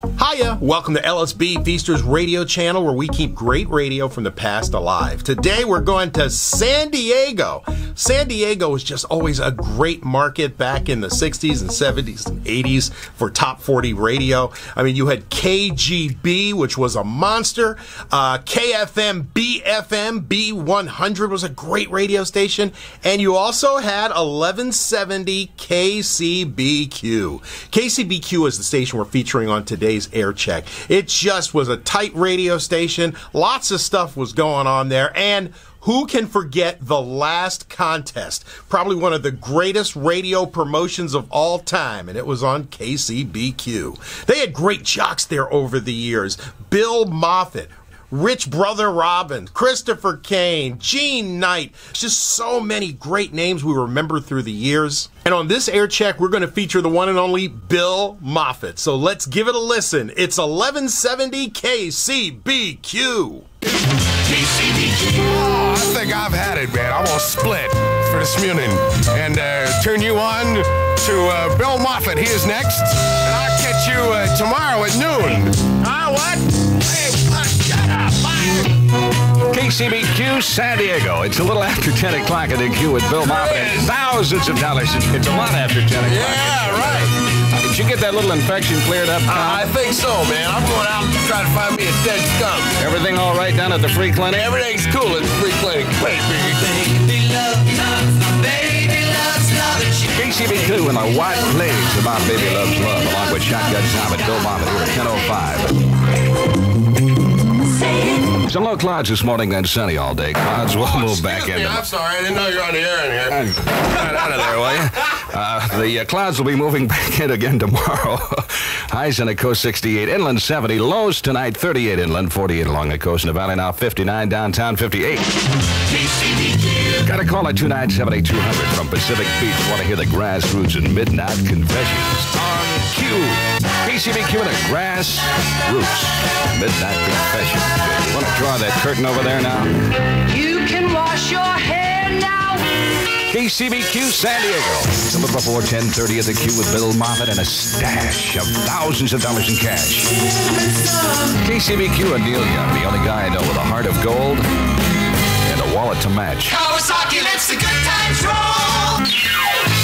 Hiya! Welcome to LSB Feasters Radio Channel, where we keep great radio from the past alive. Today we're going to San Diego. San Diego was just always a great market back in the 60s and 70s and 80s for top 40 radio. I mean, you had KGB, which was a monster. KFM, BFM, B100 was a great radio station. And you also had 1170 KCBQ. KCBQ is the station we're featuring on today's Aircheck. It just was a tight radio station. Lots of stuff was going on there. And who can forget the last contest? Probably one of the greatest radio promotions of all time, and it was on KCBQ. They had great jocks there over the years. Bill Moffitt, Rich Brother Robin, Christopher Kane, Gene Knight. Just so many great names we remember through the years. And on this Aircheck, we're going to feature the one and only Bill Moffitt. So let's give it a listen. It's 1170 KCBQ. KCBQ. Oh, I think I've had it, man. I'm going to split for this morning and turn you on to Bill Moffitt. He is next. And I'll catch you tomorrow at noon. What? Hey, shut up. KCBQ San Diego. It's a little after 10 o'clock at the Q with Bill Moffitt. And thousands of dollars. It's a lot after 10 o'clock. Yeah, right. Did you get that little infection cleared up, Tom? I think so, man. I'm going out to try to find me a dead skunk. Everything all right down at the free clinic? Everything's cool at the free clinic. Baby loves love. KCBQ and the White Plagues about Baby Loves Love, along with Shotgun Tom and Bill Moffitt here at 10:05. Some low clouds this morning, then sunny all day. Clouds will move back in. I'm sorry. I didn't know you were on the air in here. Get out of there, will you? The clouds will be moving back in again tomorrow. Highs on the coast 68, inland 70, lows tonight 38 inland, 48 along the coast in the valley now 59, downtown 58. Got a call at 297-8200 from Pacific Beach. Want to hear the Grassroots and Midnight Confessions on Q. KCBQ and the Grassroots Midnight Confessions. You want to draw that curtain over there now? You can wash your hair now. KCBQ San Diego. It's a little before 10:30 at the Q with Bill Moffitt and a stash of thousands of dollars in cash. KCBQ Adelia, the only guy I know with a heart of gold and a wallet to match. Kawasaki lets the good times roll.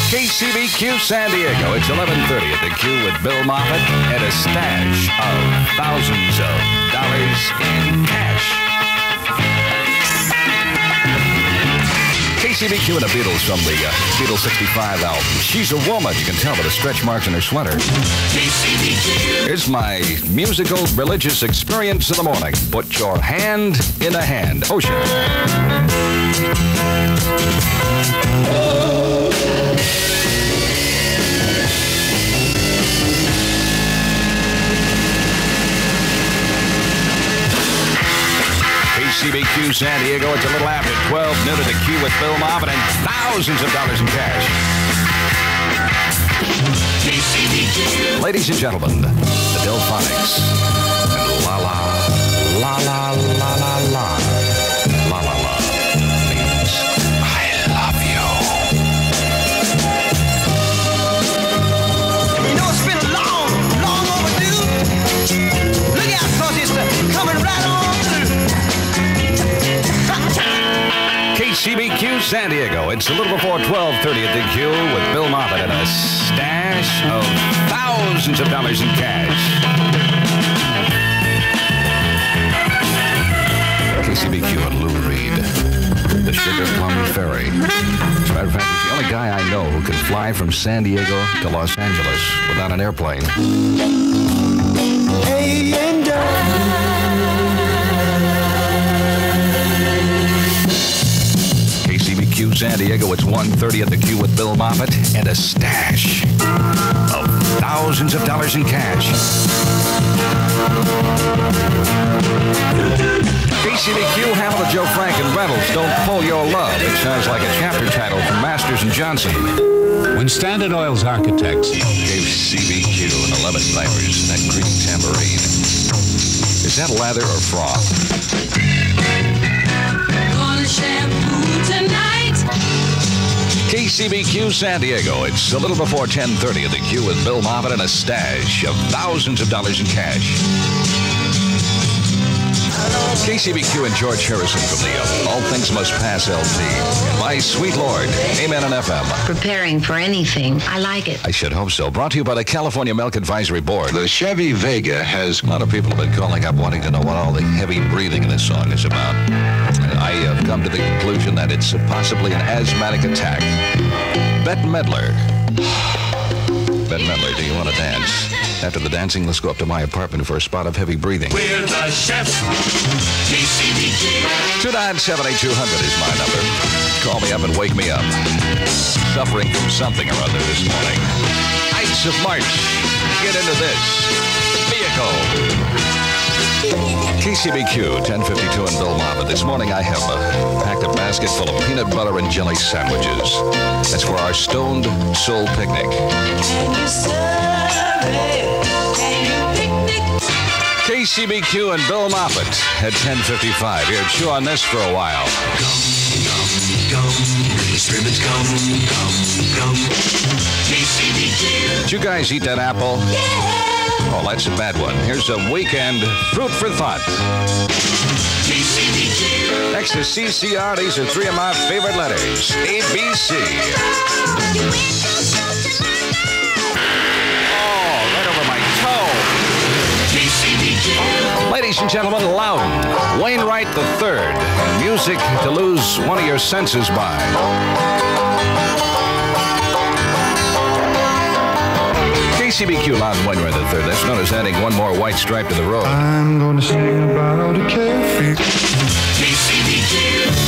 KCBQ San Diego. It's 11:30 at the Q with Bill Moffitt and a stash of thousands of dollars in cash. KCBQ and the Beatles from the Beatles 65 album. She's a woman. You can tell by the stretch marks in her sweater. KCBQ. Here's my musical religious experience in the morning. Put your hand in a hand. Ocean. KCBQ San Diego. It's a little after 12 noon at the Q with Bill Moffitt and thousands of dollars in cash. KCBQ. Ladies and gentlemen, the Delphonics. And la la, la la, la la la. La la la means I love you. You know, it's been long, long overdue. Look out, cause it's coming right on through. KCBQ San Diego. It's a little before 12:30 at the Q with Bill Moffitt and a stash of thousands of dollars in cash. KCBQ and Lou Reed, the Sugar Plum Ferry. As a matter of fact, he's the only guy I know who can fly from San Diego to Los Angeles without an airplane. Hey, and KCBQ San Diego, it's 1:30 at the Q with Bill Moffitt and a stash of thousands of dollars in cash. KCBQ, Hamilton, Joe Frank, and Reynolds, Don't Pull Your Love. It sounds like a chapter title from Masters and Johnson. When Standard Oil's architects gave CBQ an 11 flavors and that Greek tambourine. Is that lather or froth? Gonna shampoo tonight. KCBQ San Diego. It's a little before 10:30 at the Q with Bill Moffitt and a stash of thousands of dollars in cash. KCBQ and George Harrison from the All Things Must Pass LP. My Sweet Lord, Amen and FM. Preparing for anything. I like it. I should hope so. Brought to you by the California Milk Advisory Board. The Chevy Vega has... A lot of people have been calling up wanting to know what all the heavy breathing in this song is about. I have come to the conclusion that it's possibly an asthmatic attack. Bette Midler. Bette Midler, do you want to dance? After the dancing, let's go up to my apartment for a spot of heavy breathing. We're the chefs. KCBQ. 297-8200 is my number. Call me up and wake me up. Suffering from something or other this morning. Ides of March. Get into this. Vehicle. KCBQ 1052 and Bill Moffitt. This morning I have packed a basket full of peanut butter and jelly sandwiches. That's for our Stoned Soul Picnic. KCBQ and Bill Moffitt at 10:55. Here, chew on this for a while. Gum, little scrimmage, gum. KCBQ. Did you guys eat that apple? Yeah. Oh, that's a bad one. Here's a weekend fruit for thought. KCBQ. Next to CCR, these are three of my favorite letters. ABC. Oh, right over my toe. Ladies and gentlemen, Loudon, Wainwright III. Music to lose one of your senses by. KCBQ, Loudon, Wainwright III. That's known as adding one more white stripe to the road. I'm gonna sing about a carefree. KCBQ.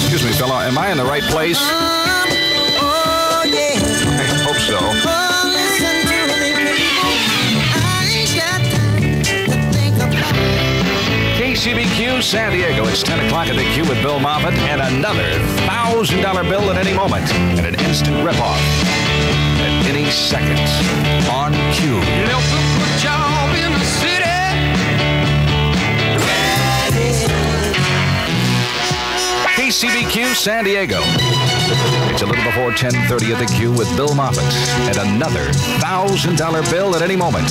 Excuse me, fella, am I in the right place? Oh, yeah. I hope so. Oh, listen to me, people. I ain't got time to think about it. KCBQ San Diego. It's 10 o'clock at the Q with Bill Moffitt and another $1,000 bill at any moment and an instant rip-off at any second on Q. Left a good job in the city. KCBQ San Diego. It's a little before 10:30 at the Q with Bill Moffitt and another $1,000 bill at any moment.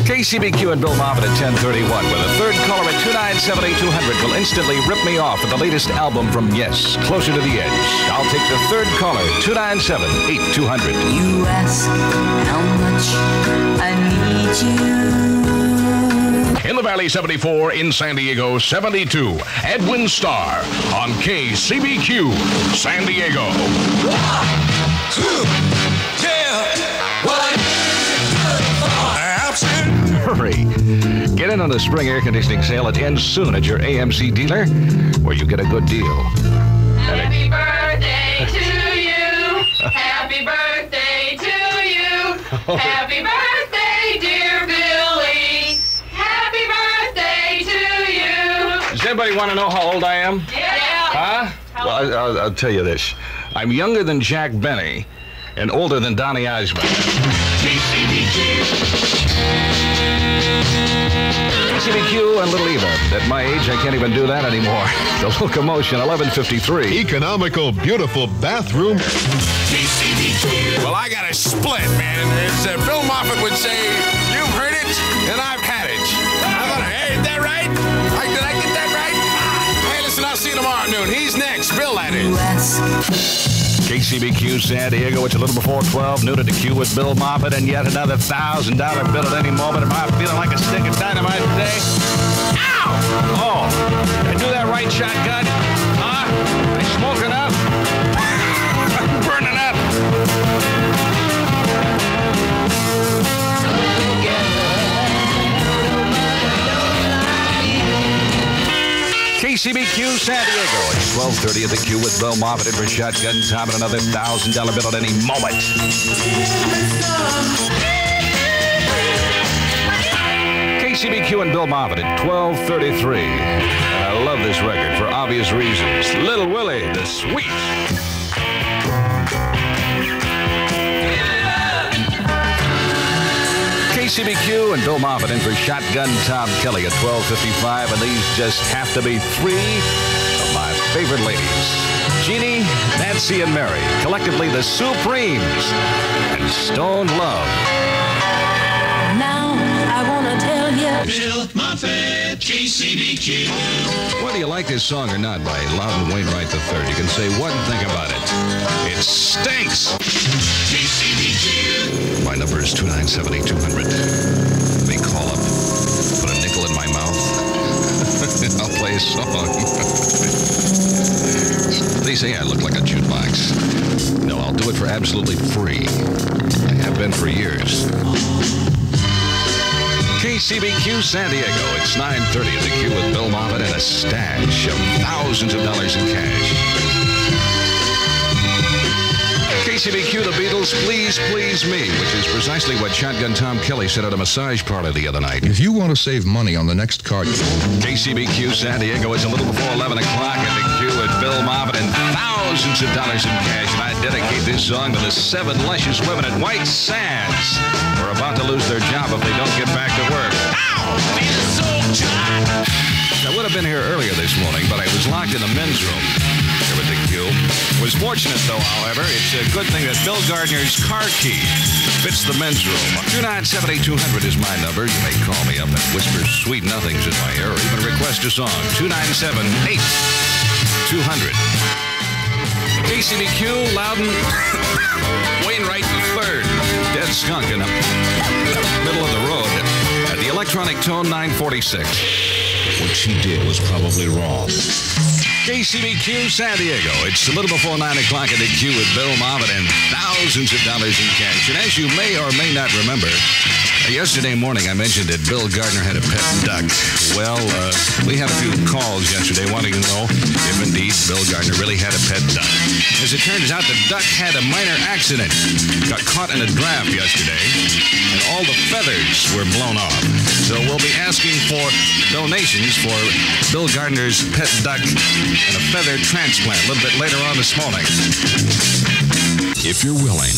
KCBQ and Bill Moffitt at 10:31 with a third caller at 297-8200 will instantly rip me off with the latest album from Yes, Closer to the Edge. I'll take the third caller, 297-8200. You ask how much I need you. In the Valley 74, in San Diego 72, Edwin Starr on KCBQ San Diego. 1, 2, yeah. 1, 2, 3. Hurry. Get in on the spring air conditioning sale. It ends soon at your AMC dealer, where you get a good deal. Happy birthday to you. Happy birthday to you. Happy birthday, dear Billy. Happy birthday to you. Does anybody want to know how old I am? Yeah. Huh? Well, I'll tell you this. I'm younger than Jack Benny and older than Donny Osmond. KCBQ and Little Eva. At my age, I can't even do that anymore. The Locomotion, 11:53. Economical, beautiful bathroom. Well, I got a split, man. As Bill Moffitt would say, you've heard it, and I've had it. I thought, hey, is that right? Did I get that right? Hey, listen, I'll see you tomorrow at noon. He's next. Bill, that is. KCBQ San Diego, it's a little before 12. Noon at the Q with Bill Moffitt, and yet another $1,000 bill at any moment. Am I feeling like a stick of dynamite today? Ow! Oh, did I do that right, shotgun? Huh? I smoking up? Burning up? KCBQ San Diego. It's 12:30 at the Q with Bill Moffitt for shotgun time and another $1,000 bill at any moment. KCBQ and Bill Moffitt at 12:33. And I love this record for obvious reasons. Little Willie, the Sweet. KCBQ and Bill Moffitt in for Shotgun Tom Kelly at 12:55, and these just have to be three of my favorite ladies. Jeannie, Nancy, and Mary, collectively the Supremes, and Stone Love. Now I want to tell you. Bill Moffitt, KCBQ. Whether you like this song or not by Loudon Wainwright III, you can say one thing about it. It stinks. KCBQ. My number is 297-200. Let me call up, put a nickel in my mouth, and I'll play a song. They say I look like a jukebox. No, I'll do it for absolutely free. I have been for years. KCBQ San Diego. It's 9:30 at the Q with Bill Moffitt and a stash of thousands of dollars in cash. KCBQ, the Beatles, Please Please Me, which is precisely what Shotgun Tom Kelly said at a massage parlor the other night. If you want to save money on the next car... KCBQ San Diego, it's a little before 11 o'clock at the Q with Bill Moffitt and thousands of dollars in cash. And I dedicate this song to the 7 luscious women at White Sands who are about to lose their job if they don't get back to work. Ow! Feels so dry. I would have been here earlier this morning, but I was locked in the men's room here at the Q. Was fortunate, though, however. It's a good thing that Bill Gardner's car key fits the men's room. 297-200 is my number. You may call me up and whisper sweet nothings in my ear or even request a song. 297-8200. KCBQ, Loudon, Wainwright III. Dead skunk in the middle of the road at the electronic tone 946. What she did was probably wrong. KCBQ San Diego. It's a little before 9 o'clock at the Q with Bill Moffitt and thousands of dollars in cash. And as you may or may not remember, yesterday morning I mentioned that Bill Gardner had a pet duck. Well, we had a few calls yesterday wanting to know if indeed Bill Gardner really had a pet duck. As it turns out, the duck had a minor accident. Got caught in a draft yesterday, and all the feathers were blown off. So we'll be asking for donations for Bill Gardner's pet duck and a feather transplant a little bit later on this morning. If you're willing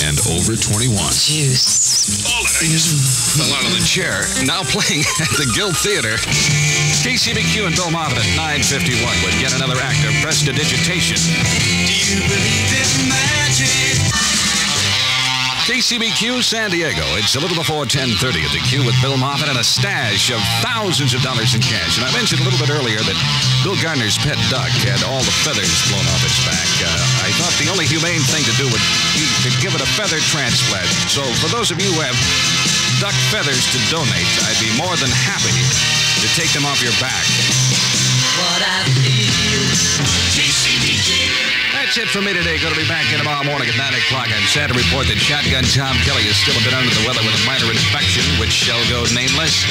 and over 21. Juice. Oh, I just fell out of the chair. Now playing at the Guild Theater. KCBQ and Bill Moffitt at 9:51 with yet another act of prestidigitation. Do you believe in magic? KCBQ San Diego. It's a little before 10:30 at the Q with Bill Moffitt and a stash of thousands of dollars in cash. And I mentioned a little bit earlier that Bill Gardner's pet duck had all the feathers blown off its back. I thought the only humane thing to do would be to give it a feather transplant. So for those of you who have duck feathers to donate, I'd be more than happy to take them off your back. What I feel. KCBQ. That's it for me today. Going to be back in tomorrow morning at 9 o'clock. I'm sad to report that Shotgun Tom Kelly is still a bit under the weather with a minor infection, which shall go nameless.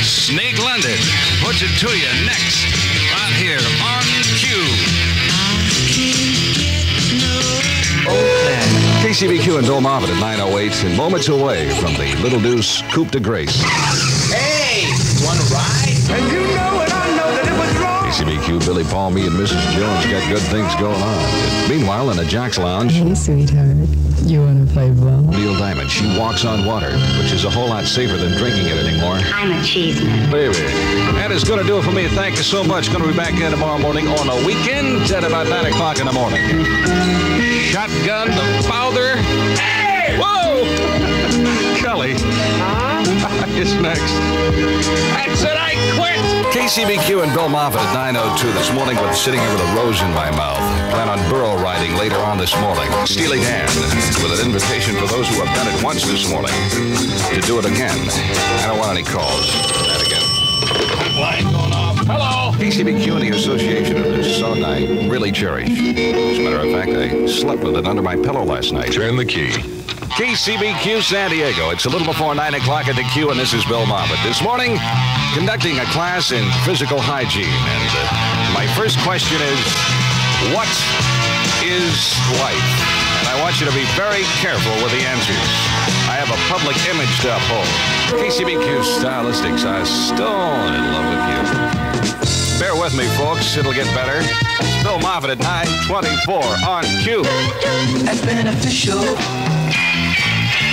Snake London puts it to you next, right here on Q. KCBQ and Bill Moffitt at 9:08 and moments away from the Little Deuce Coupe de Grace. Hey, wanna ride? And you know and I know that it was wrong. KCBQ, Billy Paul, me, and Mrs. Jones got good things going on. Meanwhile, in the Jack's Lounge, Hey, sweetheart. You want to play ball? Neil Diamond, she walks on water, which is a whole lot safer than drinking it anymore. I'm a cheeseman. Baby. That is going to do it for me. Thank you so much. Going to be back in tomorrow morning on a weekend at about 9 o'clock in the morning. Shotgun the powder. Hey! Whoa! Kelly is next. That's it. I quit. KCBQ and Bill Moffitt at 9:02 this morning with sitting here with a rose in my mouth. Plan on burro riding later on this morning. Steely Dan with an invitation for those who have done it once this morning to do it again. I don't want any calls for that again. Line going off. Hello. KCBQ and the association of this song I really cherish. As a matter of fact, I slept with it under my pillow last night. Turn the key. KCBQ San Diego. It's a little before 9 o'clock at the Q, and this is Bill Moffitt. This morning, conducting a class in physical hygiene. And my first question is, what is life? And I want you to be very careful with the answers. I have a public image to uphold. KCBQ Stylistics are stone in love with you. Bear with me, folks. It'll get better. It's Bill Moffitt at 9:24 on Q. That's beneficial.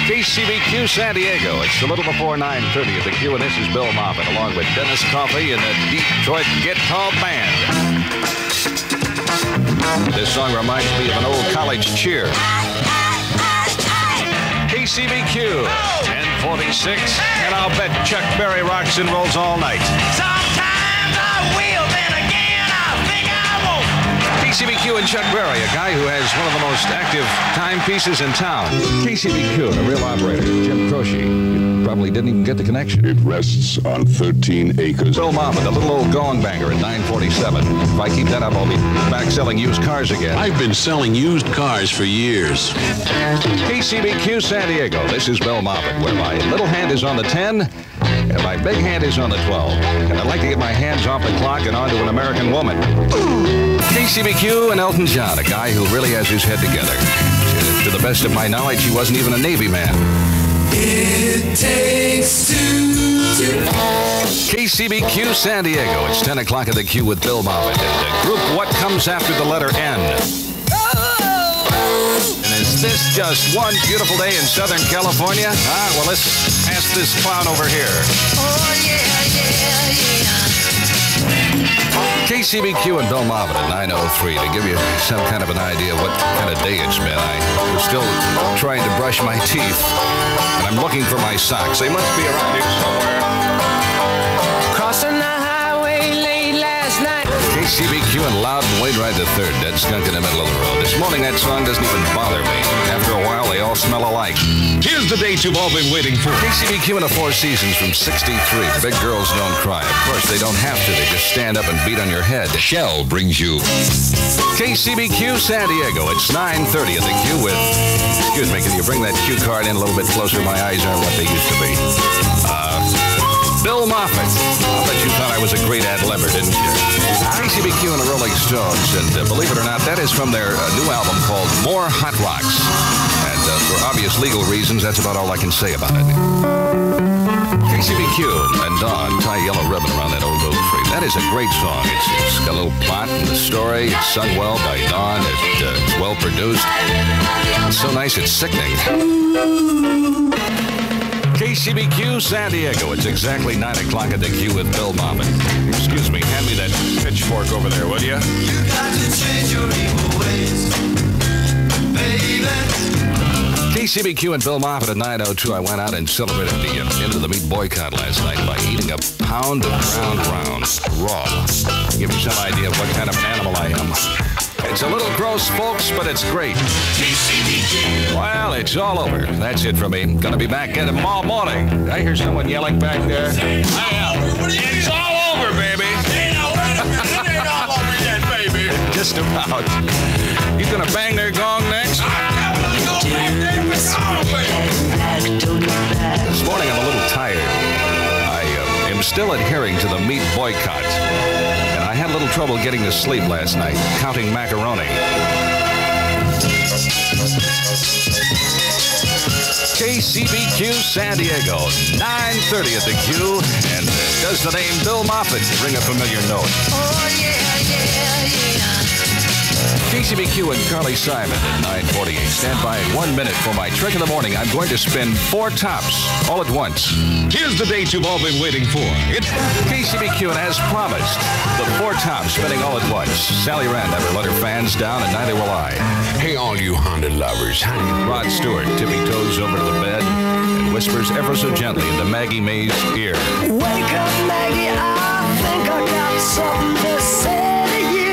KCBQ San Diego. It's a little before 9:30 at the Q, and this is Bill Moffitt along with Dennis Coffey and the Detroit Guitar Band. This song reminds me of an old college cheer. KCBQ, 1046, and I'll bet Chuck Berry rocks and rolls all night. Sometimes I will, then again I think I won't. KCBQ and Chuck Berry, a guy who has one of the most active timepieces in town. KCBQ, the real operator, Jim Croce. You probably didn't even get the connection. It rests on 13 acres. Bill Moffitt, the little old gong banger at 947. If I keep that up, I'll be back selling used cars again. I've been selling used cars for years. KCBQ San Diego. This is Bill Moffitt, where my little hand is on the 10 and my big hand is on the 12. And I'd like to get my hands off the clock and onto an American woman. KCBQ and Elton John, a guy who really has his head together. To the best of my knowledge, he wasn't even a Navy man. It takes two. KCBQ San Diego. It's 10 o'clock at the Q with Bill Moffitt and the group What Comes After the Letter N. And is this just one beautiful day in Southern California? Well, let's ask this clown over here. Oh, yeah, yeah, yeah. KCBQ and Bill Moffitt at 9:03 to give you some kind of an idea of what kind of day it's been. I was still trying to brush my teeth, and I'm looking for my socks. They must be around here somewhere. Crossing the highway late last night. KCBQ and Loud and Wainwright III, dead skunk in the middle of the road. This morning, that song doesn't even bother me. After a while, they all smell alike. Here's the date you've all been waiting for. KCBQ in the Four Seasons from 63. Big girls don't cry. Of course, they don't have to. They just stand up and beat on your head. Shell brings you KCBQ San Diego. It's 9:30 at the Q with... Excuse me, can you bring that Q card in a little bit closer? My eyes aren't what they used to be. Bill Moffitt. I'll bet you thought I was a great ad-libber, didn't you? KCBQ and the Rolling Stones. And believe it or not, that is from their new album called More Hot Rocks. And for obvious legal reasons, that's about all I can say about it. KCBQ and Dawn tie a yellow ribbon around that old oak tree. That is a great song. It's got a little plot in the story. It's sung well by Dawn. It's well produced. It's so nice, it's sickening. KCBQ San Diego. It's exactly 9 o'clock at the Q with Bill Moffitt. Excuse me, hand me that pitchfork over there, would you? You got to change your evil ways, baby. KCBQ and Bill Moffitt at 9:02. I went out and celebrated the end of the meat boycott last night by eating a pound of ground round raw. Give you some idea of what kind of animal I am. It's a little gross, folks, but it's great. Well, it's all over. That's it for me. Gonna be back in tomorrow morning. Did I hear someone yelling back there? It's all over, baby. It ain't all over yet, baby. Just about. You gonna bang their gong next? This morning I'm a little tired. I am still adhering to the meat boycott. And I had a little trouble getting to sleep last night, counting macaroni. KCBQ San Diego, 9:30 at the Q. And does the name Bill Moffitt ring a familiar note? Oh, yeah, yeah, yeah. KCBQ and Carly Simon at 9:48. Stand by 1 minute for my trick of the morning. I'm going to spin 4 tops all at once. Here's the date you've all been waiting for. It's KCBQ and as promised, the 4 tops spinning all at once. Sally Rand never let her fans down, and neither will I. Hey, all you Honda lovers, honey. Rod Stewart tippy toes over to the bed and whispers ever so gently into Maggie May's ear. Wake up, Maggie, I think I got something to say to you.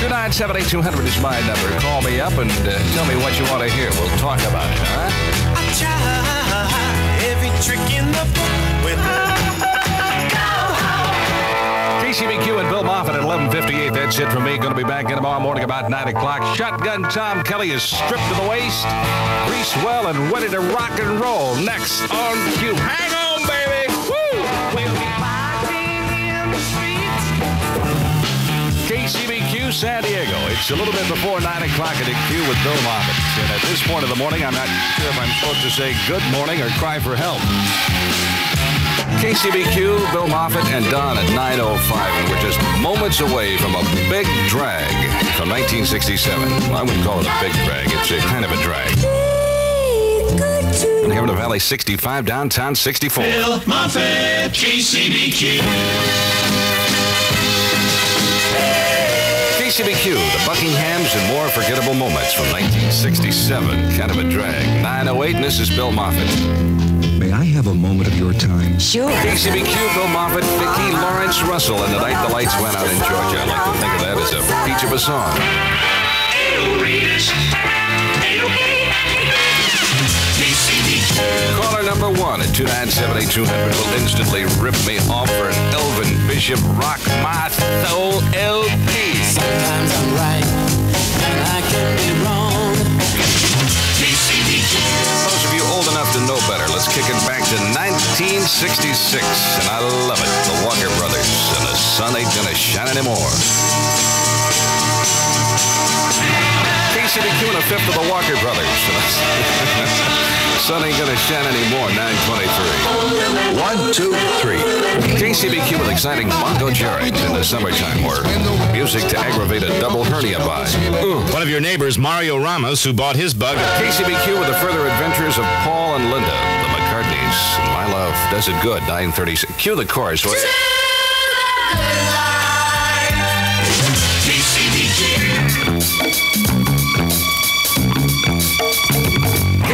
297-8200 is my number. Call me up and tell me what you want to hear. We'll talk about it, huh? I try every trick in the book with KCBQ and Bill Moffitt at 11:58. That's it from me. Going to be back in tomorrow morning about 9 o'clock. Shotgun Tom Kelly is stripped to the waist, greased well, and ready to rock and roll. Next on Q. Hang on, baby! Woo! We'll be in the streets. KCBQ San Diego. It's a little bit before 9 o'clock at the Q with Bill Moffitt. And at this point of the morning, I'm not sure if I'm supposed to say good morning or cry for help. KCBQ, Bill Moffitt, and Don at 9:05. And we're just moments away from a big drag from 1967. Well, I wouldn't call it a big drag. It's a kind of a drag. And here in the Valley, 65, downtown 64. Bill Moffitt, KCBQ. KCBQ, the Buckinghams and more forgettable moments from 1967. Kind of a drag. 9:08, and this is Bill Moffitt. May I have a moment of your time? Sure. KCBQ, Bill Moffitt, Vicki Lawrence Russell, and The Night the Lights Went Out in Georgia. I like to think of that as a peach of a song. Caller number 1 at 297-8200 will instantly rip me off for an Elvin Bishop Rock My Soul LP. Sometimes I'm right, and I can be wrong. Those of you old enough to know better, let's kick it back to 1966, and I love it. The Walker Brothers, and the sun ain't gonna shine anymore. KCBQ and a fifth of the Walker Brothers. Sun ain't gonna shine anymore, 9:23. 1, 2, 3. KCBQ with exciting Bongo Jarrett in the summertime work. Music to aggravate a double hernia by. One of your neighbors, Mario Ramos, who bought his bug. KCBQ with the further adventures of Paul and Linda, the McCartneys. My love does it good, 9:36. Cue the chorus.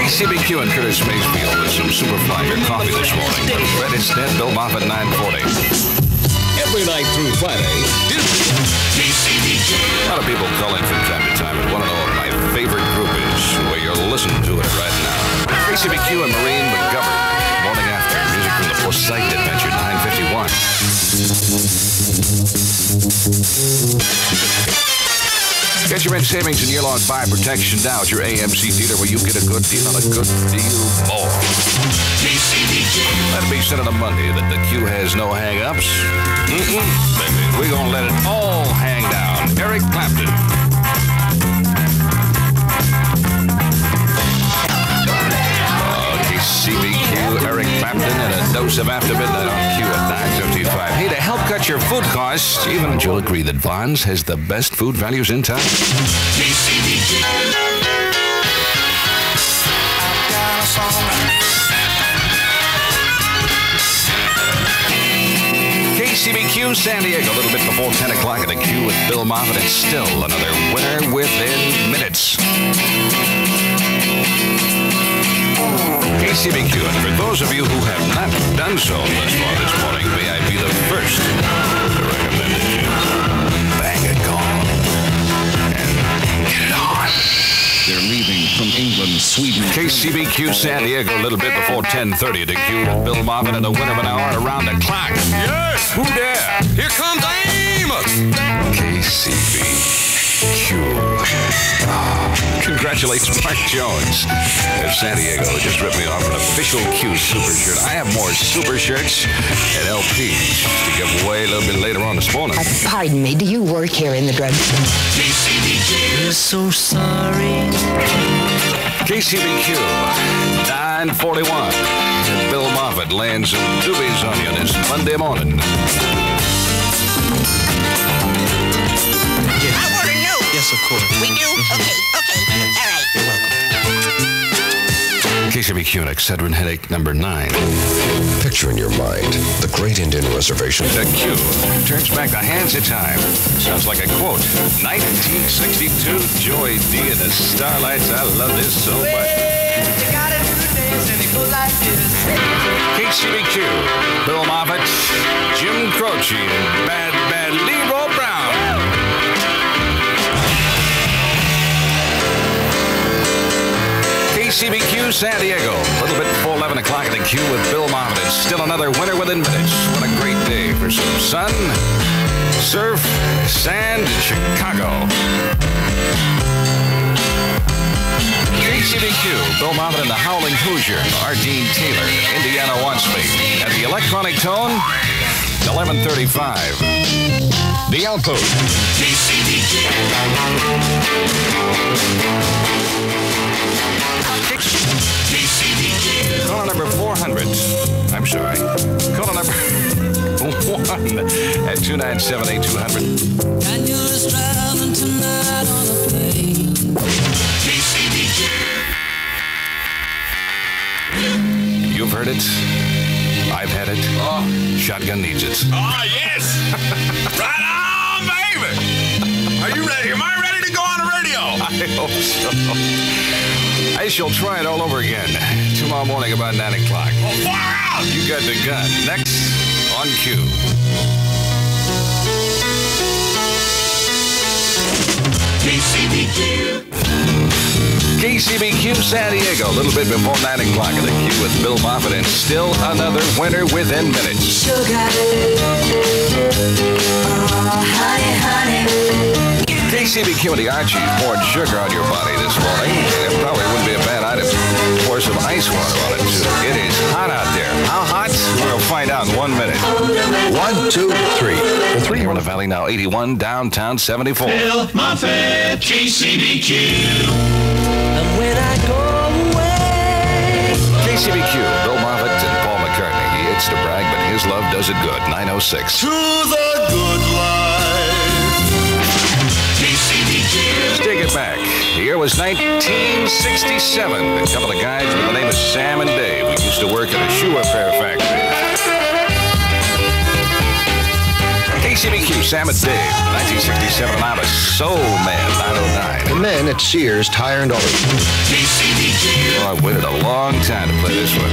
KCBQ and Curtis Mayfield with some Superfly coffee this morning. Fred Instead, Bill Moffitt, 9:40. Every night through Friday, A lot of people call in from time to time and want to know what my favorite group is. Well, you're listening to it right now. KCBQ and Maureen McGovern. Morning after. Music from the Poseidon Adventure, 9:51. Get your rent savings and year-long fire protection now at your AMC dealer where you get a good deal on a good deal more. Let it be said on a Monday that the Q has no hang-ups. Baby, we're going to let it all hang down. Eric Clapton. KCBQ, Eric Clapton, and a dose of After Midnight on Q at 9:55. Hey, to help cut your food costs, even you'll agree that Vons has the best food values in town. KCBQ San Diego, a little bit before 10 o'clock at the Q with Bill Moffitt, and still another winner within minutes. KCBQ, and for those of you who have not done so thus far this morning, may I be the first to recommend that you bang a gong and get it on. They're leaving from England, Sweden. KCBQ San Diego, a little bit before 10:30 at the Q with Bill Moffitt, and a winner of an hour around the clock. Yes! Who dare? Here comes Amos! KCBQ. Congratulations, Mark Jones of San Diego. Just ripped me off an official Q super shirt. I have more super shirts and LPs to give away a little bit later on this morning. Pardon me, do you work here in the drugstore? We're so sorry. KCBQ, 9:41. And Bill Moffitt laying some doobies on you this Monday morning. I want to know. Yes, of course. We do? Okay. All right. You're welcome. KCBQ and Excedrin headache number 9. Picture in your mind the Great Indian Reservation. The Q turns back the hands of time. Sounds like a quote. 1962, Joy D and the Starlights. I love this so much. KCBQ, Bill Moffitt, Jim Croce, and Bad Leroy Brown. KCBQ San Diego, a little bit before 11 o'clock at the Q with Bill Moffitt. It's still another winner within minutes. What a great day for some sun, surf, sand in Chicago. KCBQ, Bill Moffitt and the Howling Hoosier, R. Dean Taylor, Indiana Wants Me. At the electronic tone, 11:35. The Outpost. Caller number 400. I'm sorry. Caller 978-200. And you're just traveling tonight on a plane. KCBQ. You've heard it. I've had it. Oh. Shotgun needs it. Oh, yes. Right on, baby. Are you ready? Am I ready to go on the radio? I hope so. I shall try it all over again tomorrow morning about 9 o'clock. Oh, far out. You got the gun. Next on cue. KCBQ. KCBQ San Diego, a little bit before 9 o'clock in the queue with Bill Moffitt, and still another winner within minutes. Sugar. Oh, honey, honey. KCBQ and the Archies poured sugar on your body this morning. It probably wouldn't be a bad item to pour some ice water on it, too. It is hot out there. How hot? We'll find out in 1 minute. 1, 2, 3. The 3 Here in the Valley now 81, downtown 74. Bill Moffitt, KCBQ. And when I go away. KCBQ, Bill Moffitt and Paul McCartney. He hates to brag, but his love does it good. 906. To the good life. KCBQ. Let's take it back. The year was 1967. A couple of guys with the name of Sam and Dave. We used to work at a shoe repair factory. KCBQ, Sam and Dave, 1967. I'm a Soul Man, 909. The men at Sears Tire and Auto. KCBQ. Oh, I waited a long time to play this one.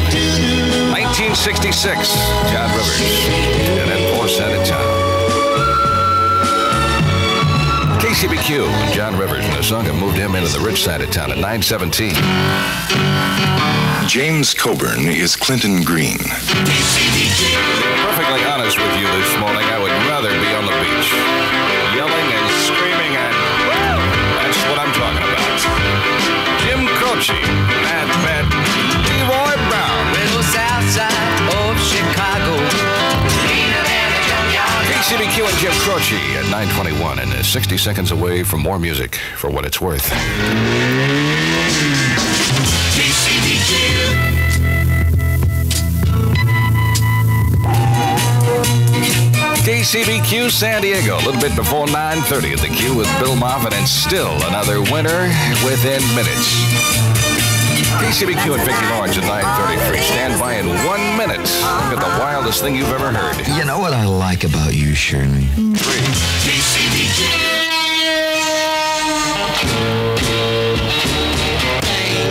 1966, John Rivers, and then Poor Santa Town. KCBQ, John Rivers, and a song that moved him into the rich side of town at 917. James Coburn is Clinton Green. Perfectly honest with you this morning, I would rather be on the beach, yelling and screaming, and that's what I'm talking about. Jim Croce, Pat, Leroy Brown. Little south side of Chicago. KCBQ and Jim Croce at 921 and 60 seconds away from more music for what it's worth. KCBQ San Diego, a little bit before 9:30 at the queue with Bill Moffitt, and still another winner within minutes. KCBQ and Vicki Lawrence at 9:33. Stand by in 1 minute. Look at the wildest thing you've ever heard. You know what I like about you, Shirley? 3.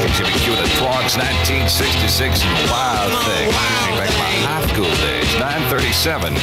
KCBQ the Frogs, 1966. Wild thing. Bring back my high school days. 9:37.